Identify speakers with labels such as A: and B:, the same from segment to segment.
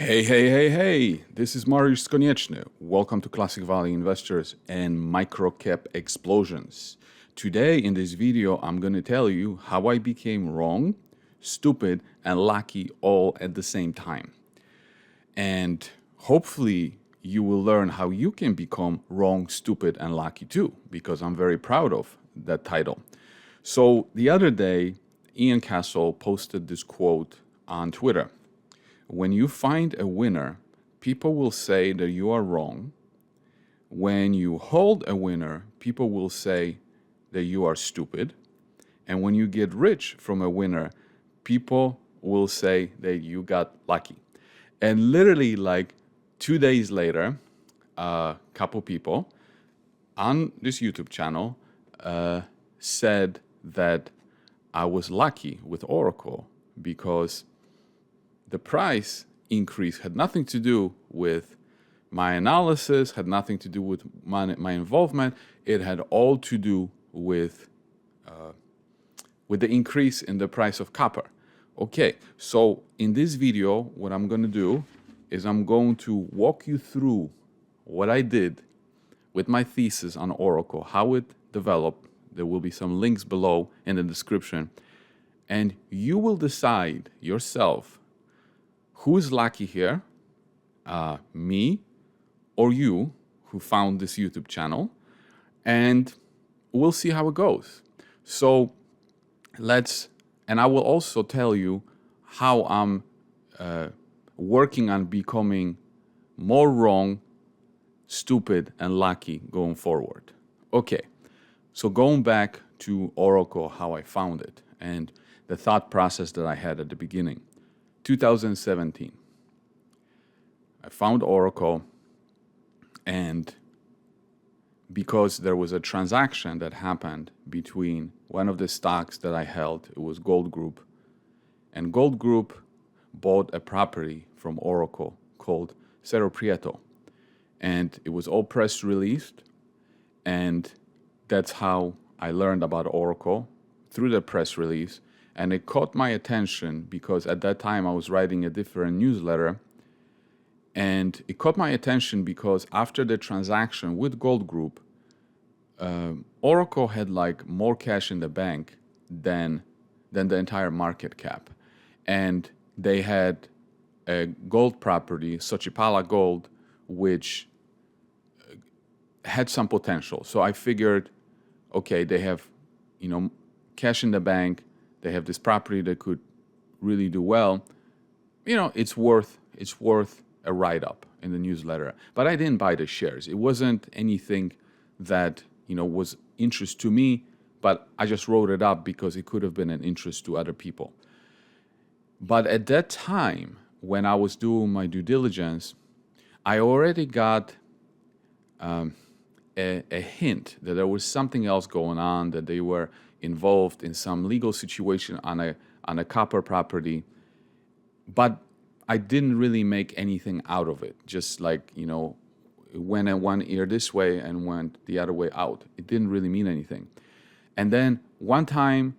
A: Hey, this is Mariusz Konieczny. Welcome to Classic Value Investors and Microcap Explosions. Today in this video, I'm going to tell you how I became wrong, stupid, and lucky all at the same time. And hopefully you will learn how you can become wrong, stupid, and lucky too, because I'm very proud of that title. So the other day, Ian Castle posted this quote on Twitter. When you find a winner, people will say that you are wrong. When you hold a winner, people will say that you are stupid. And when you get rich from a winner, people will say that you got lucky. And literally, like 2 days later, a couple people on this YouTube channel said that I was lucky with Oracle because the price increase had nothing to do with my analysis, had nothing to do with my involvement. It had all to do with the increase in the price of copper. Okay, so in this video, what I'm going to do is I'm going to walk you through what I did with my thesis on Oracle, how it developed. There will be some links below in the description. And you will decide yourself who is lucky here, me or you who found this YouTube channel, and we'll see how it goes. So and I will also tell you how I'm working on becoming more wrong, stupid, and lucky going forward. Okay, so going back to Oracle, how I found it, and the thought process that I had at the beginning. 2017. I found Oracle, and because there was a transaction that happened between one of the stocks that I held, it was Gold Group, and Gold Group bought a property from Oracle called Cerro Prieto, and it was all press released, and that's how I learned about Oracle, through the press release. And it caught my attention because at that time I was writing a different newsletter. And it caught my attention because after the transaction with Gold Group, Oracle had like more cash in the bank than the entire market cap. And they had a gold property, Xochipala Gold, which had some potential. So I figured, okay, they have, cash in the bank. They have this property that could really do well. It's worth a write-up in the newsletter. But I didn't buy the shares. It wasn't anything that was interest to me, but I just wrote it up because it could have been an interest to other people. But at that time, when I was doing my due diligence, I already got a hint that there was something else going on, that they were involved in some legal situation on a copper property, but I didn't really make anything out of it. Just like, it went in one ear this way and went the other way out. It didn't really mean anything. And then one time,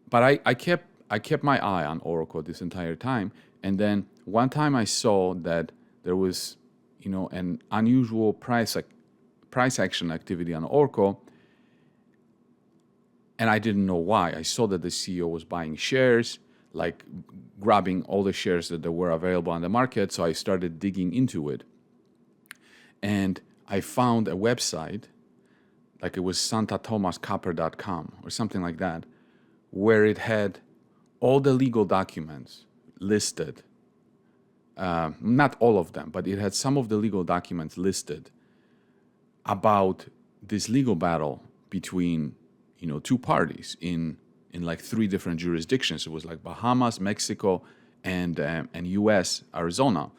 A: but I kept my eye on Oracle this entire time. And then one time I saw that there was, an unusual price action activity on Oracle. And I didn't know why. I saw that the CEO was buying shares, like grabbing all the shares that were available on the market. So I started digging into it. And I found a website, like it was santatomascopper.com or something like that, where it had all the legal documents listed. Not all of them, but it had some of the legal documents listed about this legal battle between two parties in like 3 different jurisdictions. It was like Bahamas, Mexico, and U.S., Arizona.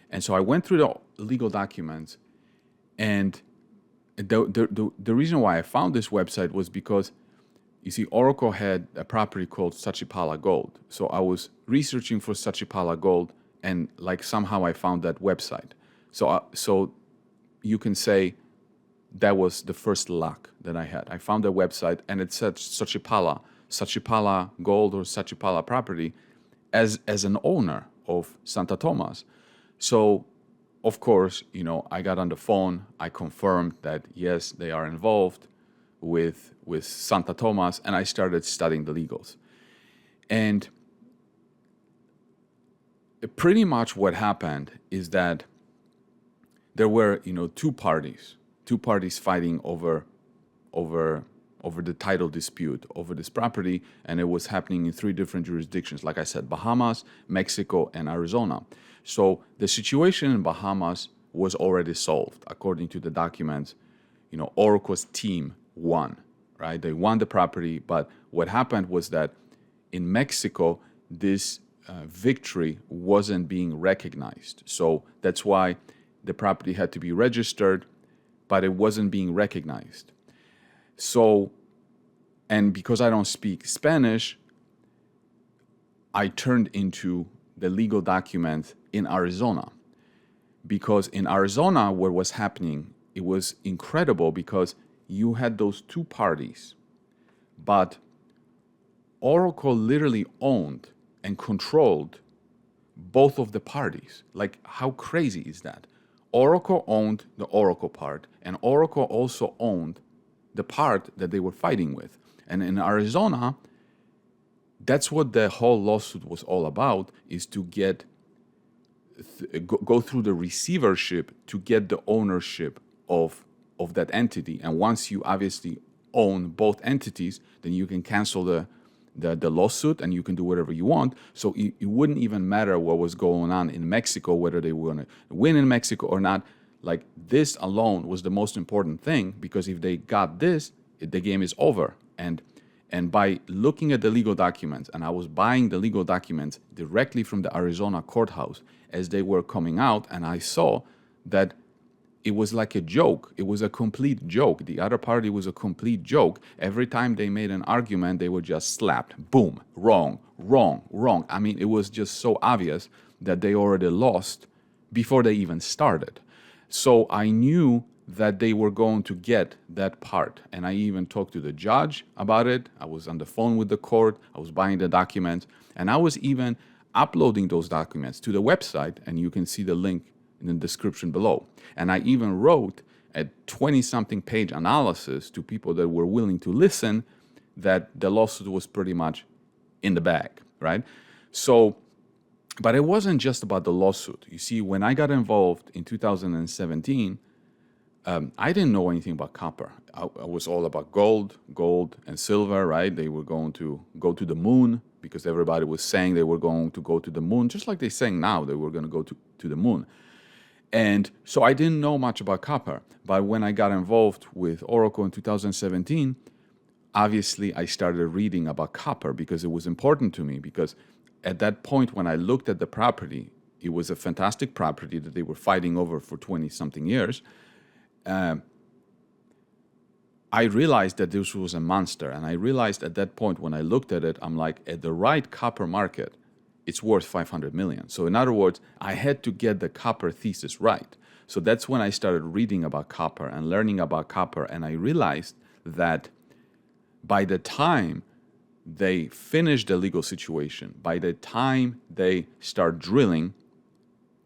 A: And so I went through the legal documents, and the reason why I found this website was because, you see, Oracle had a property called Xochipala Gold. So I was researching for Xochipala Gold, and like somehow I found that website. So you can say that was the first luck that I had. I found a website and it said Xochipala Gold or Xochipala property as an owner of Santa Tomas. So, of course, I got on the phone. I confirmed that yes, they are involved with Santa Thomas, and I started studying the legals. And pretty much what happened is that there were, two parties fighting over over the title dispute over this property, and it was happening in three different jurisdictions. Like I said, Bahamas, Mexico, and Arizona. So the situation in Bahamas was already solved, according to the documents. Oracle's team won, right? They won the property, but what happened was that in Mexico, this victory wasn't being recognized. So that's why the property had to be registered, but it wasn't being recognized. So, and because I don't speak Spanish, I turned into the legal document in Arizona. Because in Arizona, what was happening, it was incredible because you had those two parties, but Oracle literally owned and controlled both of the parties. Like, how crazy is that? Oracle owned the Oracle part, and Oracle also owned the part that they were fighting with. And in Arizona, that's what the whole lawsuit was all about, is to go through the receivership to get the ownership of that entity. And once you obviously own both entities, then you can cancel the lawsuit and you can do whatever you want. So it wouldn't even matter what was going on in Mexico, whether they were going to win in Mexico or not. Like, this alone was the most important thing, because if they got this, the game is over. And by looking at the legal documents, and I was buying the legal documents directly from the Arizona courthouse as they were coming out, and I saw that it was like a joke. It was a complete joke. The other party was a complete joke. Every time they made an argument, they were just slapped. Boom, wrong, wrong, wrong. I mean, it was just so obvious that they already lost before they even started. So I knew that they were going to get that part. And I even talked to the judge about it. I was on the phone with the court. I was buying the documents. And I was even uploading those documents to the website. And you can see the link in the description below. And I even wrote a 20-something page analysis to people that were willing to listen that the lawsuit was pretty much in the bag, right? So, but it wasn't just about the lawsuit. You see, when I got involved in 2017, I didn't know anything about copper. I was all about gold and silver, right? They were going to go to the moon because everybody was saying they were going to go to the moon, just like they're saying now they were going to go to the moon. And so I didn't know much about copper. But when I got involved with Oracle in 2017, obviously I started reading about copper because it was important to me. Because at that point, when I looked at the property, it was a fantastic property that they were fighting over for 20-something years. I realized that this was a monster. And I realized at that point when I looked at it, I'm like, at the right copper market, it's worth 500 million. So in other words, I had to get the copper thesis right. So that's when I started reading about copper and learning about copper. And I realized that by the time they finish the legal situation, by the time they start drilling,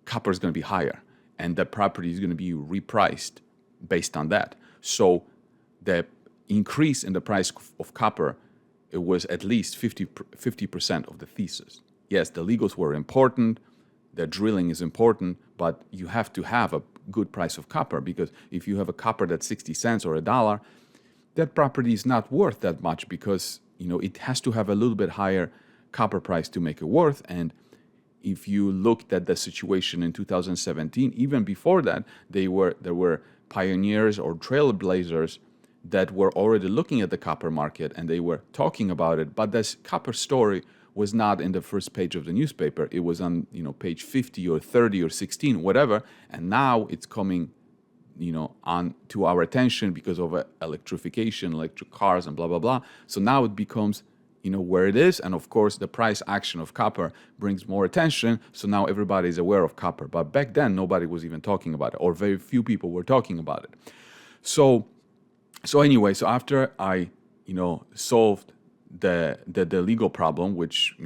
A: copper is going to be higher. And the property is going to be repriced based on that. So the increase in the price of copper, it was at least 50% of the thesis. Yes, the legals were important, the drilling is important, but you have to have a good price of copper, because if you have a copper that's 60 cents or $1, that property is not worth that much, because it has to have a little bit higher copper price to make it worth. And if you looked at the situation in 2017, even before that, there were pioneers or trailblazers that were already looking at the copper market and they were talking about it. But this copper story was not in the first page of the newspaper. It was on page 50 or 30 or 16, whatever. And now it's coming on to our attention because of electrification, electric cars, and blah blah blah. So now it becomes where it is, and of course the price action of copper brings more attention. So now everybody is aware of copper. But back then nobody was even talking about it, or very few people were talking about it. So anyway, so after I solved the legal problem, which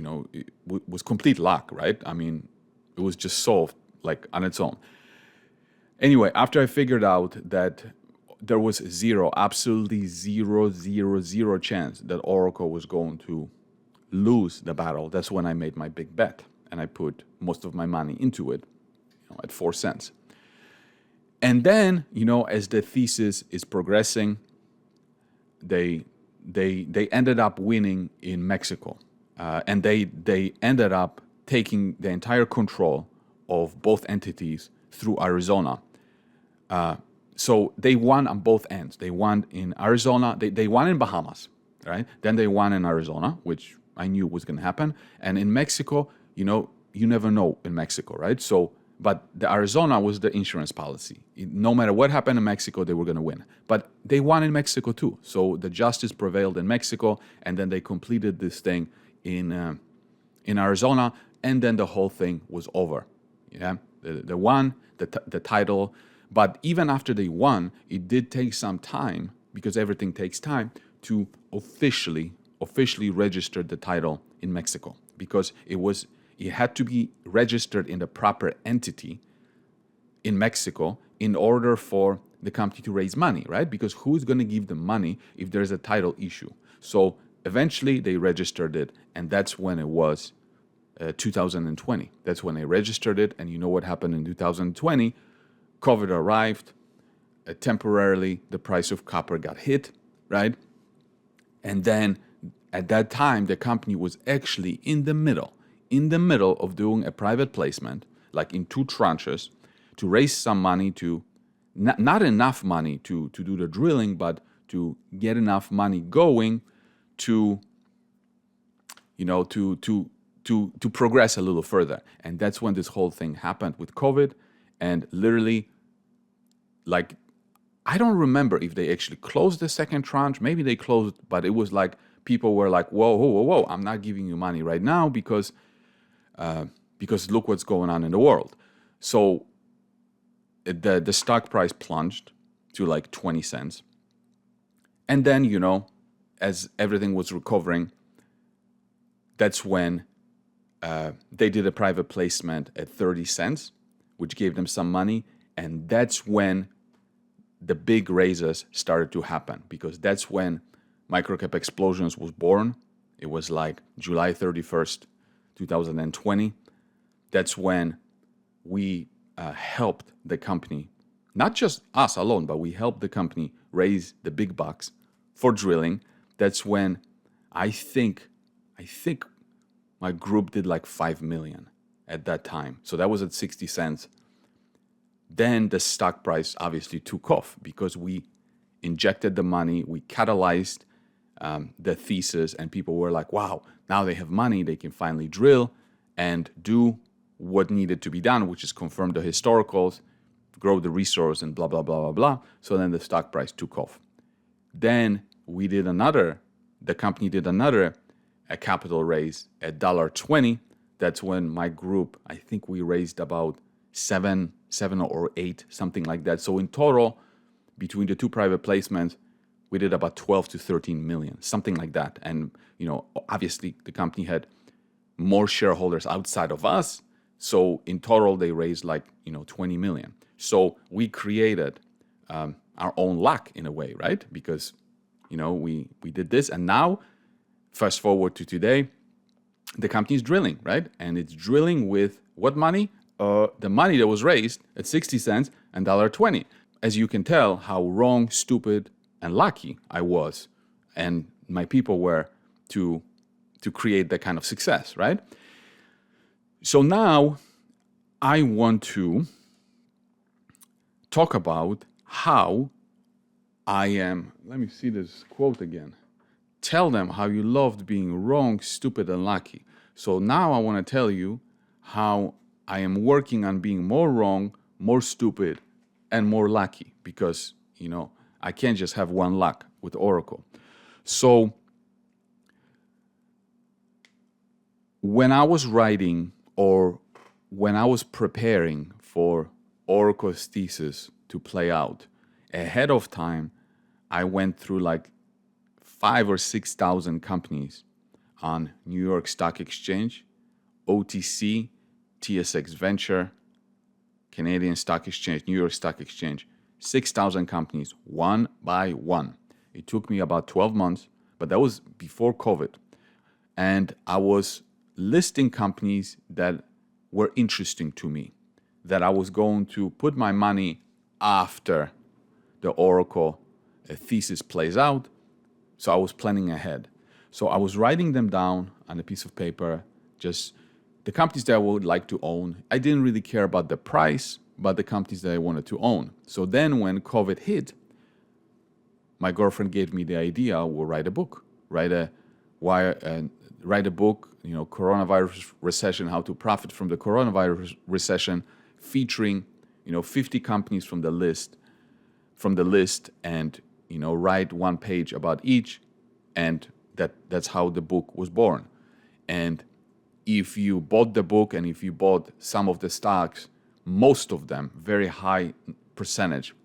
A: was complete luck, right? I mean, it was just solved like on its own. Anyway, after I figured out that there was absolutely zero chance that Oracle was going to lose the battle, that's when I made my big bet. And I put most of my money into it, at 4 cents. And then, as the thesis is progressing, they ended up winning in Mexico. And they ended up taking the entire control of both entities through Arizona. So they won on both ends. They won in Arizona. They won in Bahamas, right? Then they won in Arizona, which I knew was going to happen. And in Mexico, you never know in Mexico, right? So, but the Arizona was the insurance policy. No matter what happened in Mexico, they were going to win. But they won in Mexico too. So the justice prevailed in Mexico, and then they completed this thing in Arizona, and then the whole thing was over. Yeah, they won the title. But even after they won, it did take some time, because everything takes time, to officially register the title in Mexico, because it had to be registered in the proper entity in Mexico in order for the company to raise money, right? Because who's going to give them money if there's a title issue? So eventually they registered it, and that's when it was 2020. That's when they registered it, and you know what happened in 2020? COVID arrived. Temporarily, the price of copper got hit, right? And then at that time, the company was actually in the middle of doing a private placement, like in 2 tranches, to raise some money to, not enough money to do the drilling, but to get enough money going to, to progress a little further. And that's when this whole thing happened with COVID. And literally, like, I don't remember if they actually closed the second tranche. Maybe they closed, but it was like people were like, whoa, I'm not giving you money right now because look what's going on in the world. So the stock price plunged to like 20 cents. And then, as everything was recovering, that's when they did a private placement at 30 cents, which gave them some money. And that's when the big raises started to happen, because that's when Microcap Explosions was born. It was like July 31st, 2020. That's when we helped the company, not just us alone, but we helped the company raise the big bucks for drilling. That's when I think my group did like 5 million at that time. So that was at 60 cents. Then the stock price obviously took off because we injected the money, we catalyzed the thesis, and people were like, wow, now they have money, they can finally drill and do what needed to be done, which is confirm the historicals, grow the resource, and blah, blah, blah, blah, blah. So then the stock price took off. Then the company did another a capital raise at $1.20. That's when my group, I think we raised about seven or eight, something like that. So in total, between the 2 private placements, we did about 12 to 13 million, something like that. And, obviously the company had more shareholders outside of us. So in total, they raised like, 20 million. So we created our own luck in a way, right? Because, we did this. And now, fast forward to today, the company is drilling, right? And it's drilling with what money? The money that was raised at 60 cents and $1.20. As you can tell how wrong, stupid, and lucky I was, and my people were to create that kind of success, right? So now I want to talk about how I am. Let me see this quote again. Tell them how you loved being wrong, stupid, and lucky. So now I want to tell you how I am working on being more wrong, more stupid, and more lucky, because, I can't just have one luck with Oracle. So when I was writing, or when I was preparing for Oracle's thesis to play out, ahead of time, I went through like 5,000 or 6,000 companies on New York Stock Exchange, OTC, TSX Venture, Canadian Stock Exchange, New York Stock Exchange, 6,000 companies, one by one. It took me about 12 months, but that was before COVID. And I was listing companies that were interesting to me, that I was going to put my money after the Oracle thesis plays out. So I was planning ahead. So I was writing them down on a piece of paper, just the companies that I would like to own. I didn't really care about the price, but the companies that I wanted to own. So then when COVID hit, my girlfriend gave me the idea, we'll write a book, write a book, coronavirus recession, how to profit from the coronavirus recession, featuring, 50 companies from the list, and, write one page about each. And that's how the book was born. And if you bought the book and if you bought some of the stocks, most of them, very high percentage,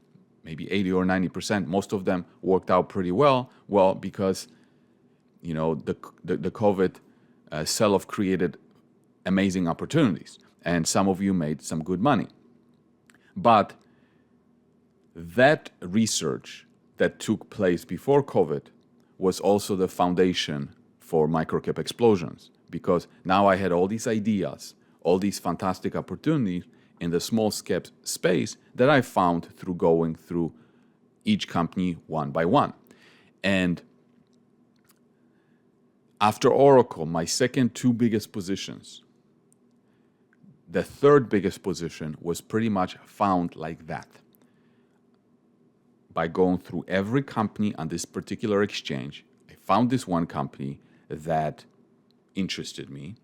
A: maybe 80 or 90%, most of them worked out pretty well. Well, because the COVID sell-off created amazing opportunities, and some of you made some good money. But that research that took place before COVID was also the foundation for Microcap Explosions, because now I had all these ideas, all these fantastic opportunities in the small cap space that I found through going through each company one by one. And after Oracle, my second two biggest positions, the third biggest position was pretty much found like that. By going through every company on this particular exchange, I found this one company that interested me.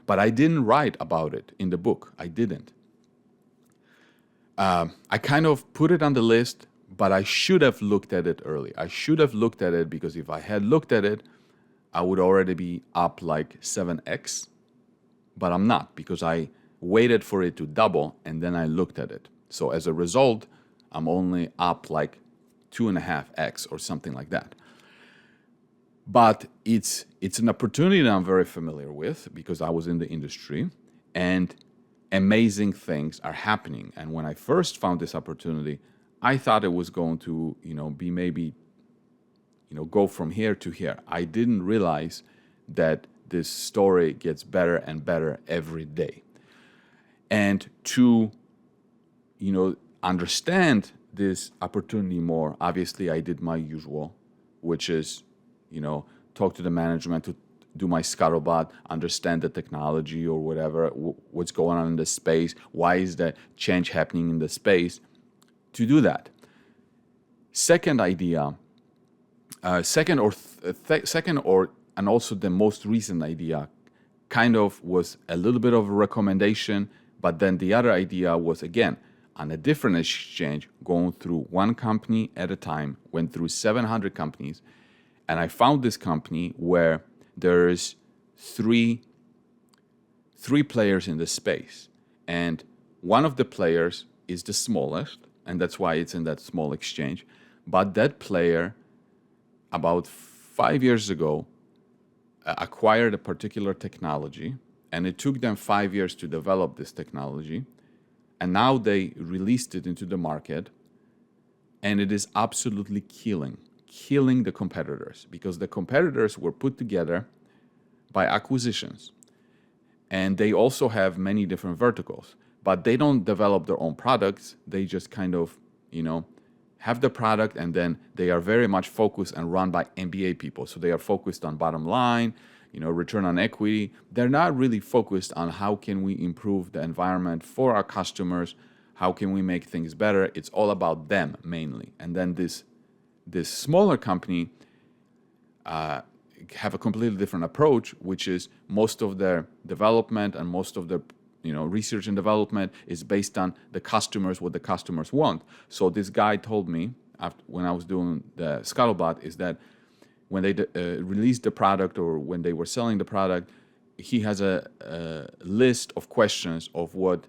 A: But I didn't write about it in the book. I didn't. I kind of put it on the list, but I should have looked at it early. I should have looked at it, because if I had looked at it, I would already be up like 7x. But I'm not, because I waited for it to double and then I looked at it. So as a result, I'm only up like 2.5x or something like that. But it's an opportunity that I'm very familiar with, because I was in the industry, and amazing things are happening. And when I first found this opportunity, I thought it was going to, be maybe, go from here to here. I didn't realize that this story gets better and better every day. And to, understand this opportunity more, obviously I did my usual, which is, talk to the management, to do my scuttlebutt, understand the technology or whatever, what's going on in the space, why is the change happening in the space, to do that. Second idea, and also the most recent idea, kind of was a little bit of a recommendation, but then the other idea was, again, on a different exchange, going through one company at a time, went through 700 companies, and I found this company where there's three players in this space. And one of the players is the smallest, and that's why it's in that small exchange. But that player, about 5 years ago, acquired a particular technology, and it took them 5 years to develop this technology. And now they released it into the market, and it is absolutely killing the competitors, because the competitors were put together by acquisitions. And they also have many different verticals, but they don't develop their own products. They just kind of, have the product, and then they are very much focused and run by MBA people. So they are focused on bottom line, return on equity. They're not really focused on how can we improve the environment for our customers, how can we make things better. It's all about them mainly. And then this smaller company have a completely different approach, which is most of their development and most of their research and development is based on the customers, what the customers want. So this guy told me, when I was doing the scuttlebutt, is that when they released the product or when they were selling the product, he has a list of questions of what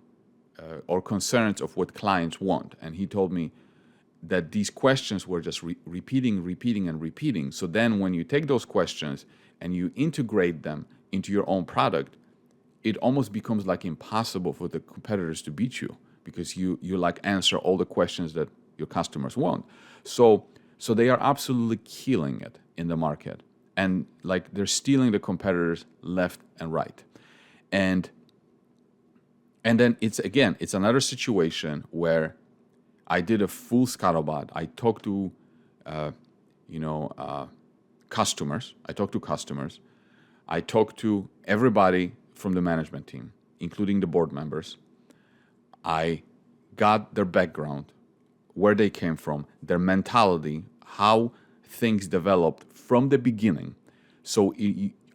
A: or concerns of what clients want. And he told me that these questions were just repeating. So then when you take those questions and you integrate them into your own product, it almost becomes like impossible for the competitors to beat you because you like answer all the questions that your customers want. So they are absolutely killing it in the market, and like they're stealing the competitors left and right. And then it's another situation where I did a full scuttlebutt. I talked to customers. I talked to everybody from the management team, including the board members. I got their background, where they came from, their mentality, how things developed from the beginning. So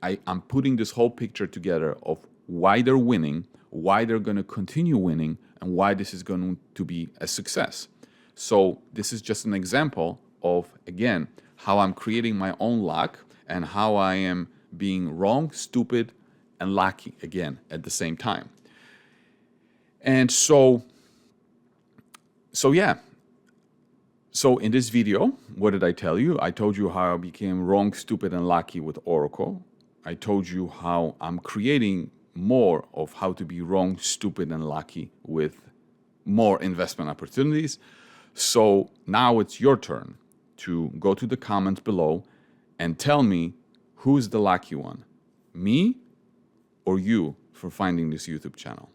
A: I'm putting this whole picture together of why they're winning, why they're going to continue winning, and why this is going to be a success. So this is just an example of, again, how I'm creating my own luck and how I am being wrong, stupid, and lucky again at the same time. And so yeah. So in this video, what did I tell you? I told you how I became wrong, stupid, and lucky with Oracle. I told you how I'm creating more of how to be wrong, stupid, and lucky with more investment opportunities. So now it's your turn to go to the comments below and tell me who's the lucky one, me or you, for finding this YouTube channel.